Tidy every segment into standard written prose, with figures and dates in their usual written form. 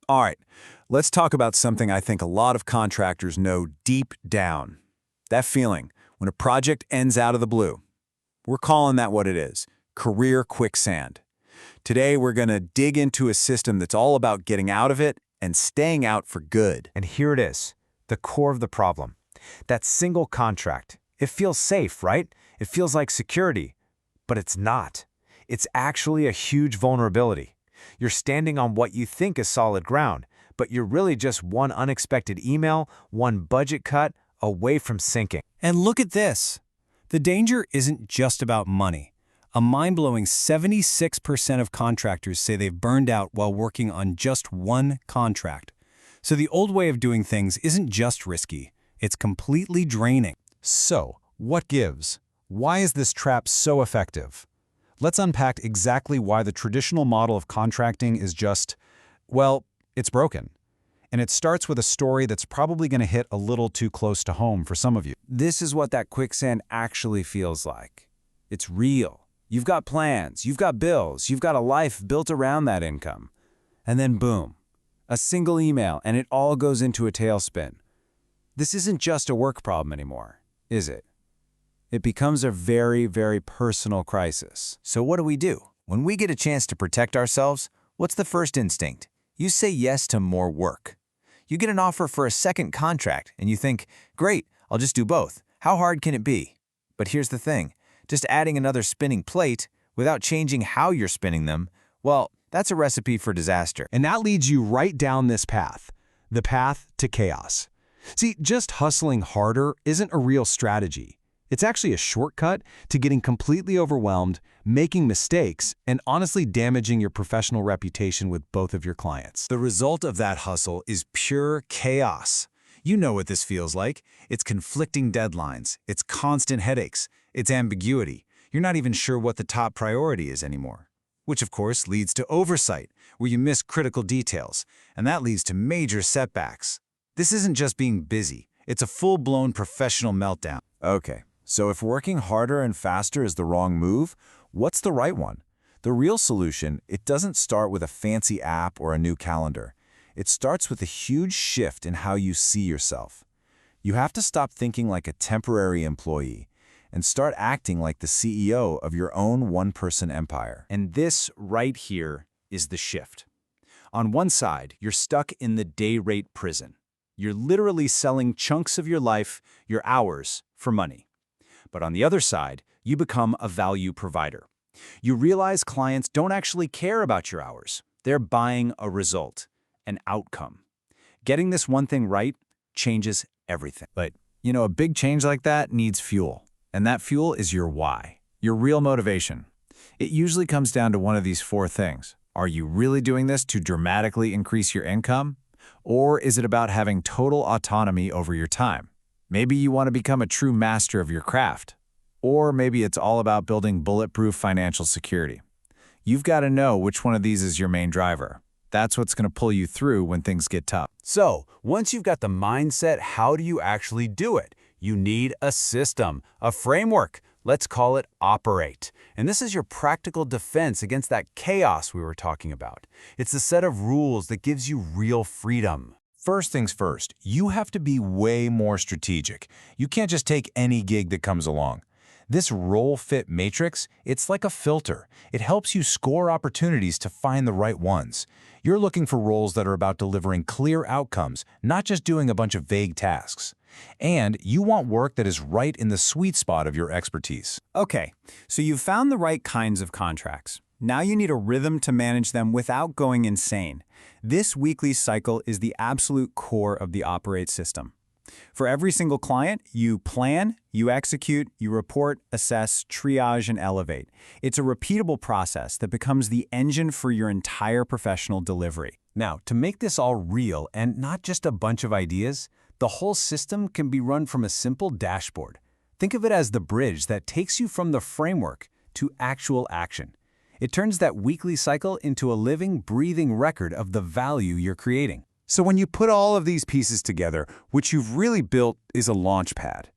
All right, let's talk about something I think a lot of contractors know deep down. That feeling when a project ends out of the blue. We're calling that what it is, career quicksand. Today, we're going to dig into a system that's all about getting out of it and staying out for good. And here it is, the core of the problem. That single contract. It feels safe, right? It feels like security. But it's not. It's actually a huge vulnerability. You're standing on what you think is solid ground, but you're really just one unexpected email, one budget cut away from sinking. And look at this. The danger isn't just about money. A mind-blowing 76% of contractors say they've burned out while working on just one contract. So the old way of doing things isn't just risky, it's completely draining. So, what gives? Why is this trap so effective? Let's unpack exactly why the traditional model of contracting is just, well, it's broken. And it starts with a story that's probably going to hit a little too close to home for some of you. This is what that quicksand actually feels like. It's real. You've got plans, you've got bills, you've got a life built around that income. And then boom, a single email and it all goes into a tailspin. This isn't just a work problem anymore, is it? It becomes a very, very personal crisis. So what do? When we get a chance to protect ourselves, what's the first instinct? You say yes to more work. You get an offer for a second contract and you think, great, I'll just do both. How hard can it be? But here's the thing, just adding another spinning plate without changing how you're spinning them, well, that's a recipe for disaster. And that leads you right down this path, the path to chaos. See, just hustling harder isn't a real strategy. It's actually a shortcut to getting completely overwhelmed, making mistakes, and honestly damaging your professional reputation with both of your clients. The result of that hustle is pure chaos. You know what this feels like. It's conflicting deadlines, it's constant headaches, it's ambiguity. You're not even sure what the top priority is anymore. Which of course leads to oversight, where you miss critical details, and that leads to major setbacks. This isn't just being busy, it's a full-blown professional meltdown. Okay. So if working harder and faster is the wrong move, what's the right one? The real solution, it doesn't start with a fancy app or a new calendar. It starts with a huge shift in how you see yourself. You have to stop thinking like a temporary employee and start acting like the CEO of your own one-person empire. And this right here is the shift. On one side, you're stuck in the day-rate prison. You're literally selling chunks of your life, your hours, for money. But on the other side, you become a value provider. You realize clients don't actually care about your hours. They're buying a result, an outcome. Getting this one thing right changes everything. But, you know, a big change like that needs fuel. And that fuel is your why, your real motivation. It usually comes down to one of these four things. Are you really doing this to dramatically increase your income? Or is it about having total autonomy over your time? Maybe you want to become a true master of your craft. Or maybe it's all about building bulletproof financial security. You've got to know which one of these is your main driver. That's what's going to pull you through when things get tough. So, once you've got the mindset, how do you actually do it? You need a system, a framework. Let's call it Operate. And this is your practical defense against that chaos we were talking about. It's a set of rules that gives you real freedom. First things first, you have to be way more strategic. You can't just take any gig that comes along. This role-fit matrix, it's like a filter. It helps you score opportunities to find the right ones. You're looking for roles that are about delivering clear outcomes, not just doing a bunch of vague tasks. And you want work that is right in the sweet spot of your expertise. Okay, so you've found the right kinds of contracts. Now you need a rhythm to manage them without going insane. This weekly cycle is the absolute core of the Operate system. For every single client, you plan, you execute, you report, assess, triage, and elevate. It's a repeatable process that becomes the engine for your entire professional delivery. Now, to make this all real and not just a bunch of ideas, the whole system can be run from a simple dashboard. Think of it as the bridge that takes you from the framework to actual action. It turns that weekly cycle into a living, breathing record of the value you're creating. So when you put all of these pieces together, what you've really built is a launch pad.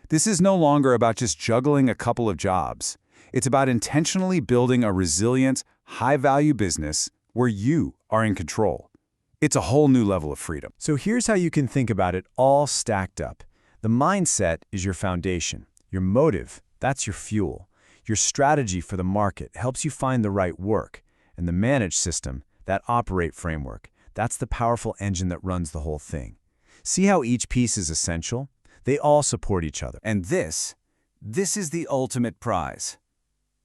This is no longer about just juggling a couple of jobs. It's about intentionally building a resilient, high-value business where you are in control. It's a whole new level of freedom. So here's how you can think about it all stacked up. The mindset is your foundation. Your motive, that's your fuel. Your strategy for the market helps you find the right work. And the managed system, that operate framework, that's the powerful engine that runs the whole thing. See how each piece is essential? They all support each other. And this is the ultimate prize.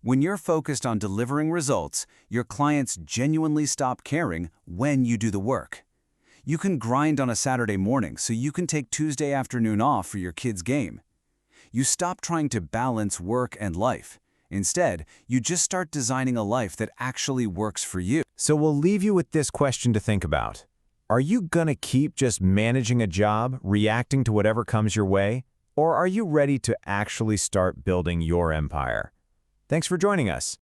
When you're focused on delivering results, your clients genuinely stop caring when you do the work. You can grind on a Saturday morning so you can take Tuesday afternoon off for your kid's game. You stop trying to balance work and life. Instead, you just start designing a life that actually works for you. So we'll leave you with this question to think about. Are you gonna keep just managing a job, reacting to whatever comes your way? Or are you ready to actually start building your empire? Thanks for joining us.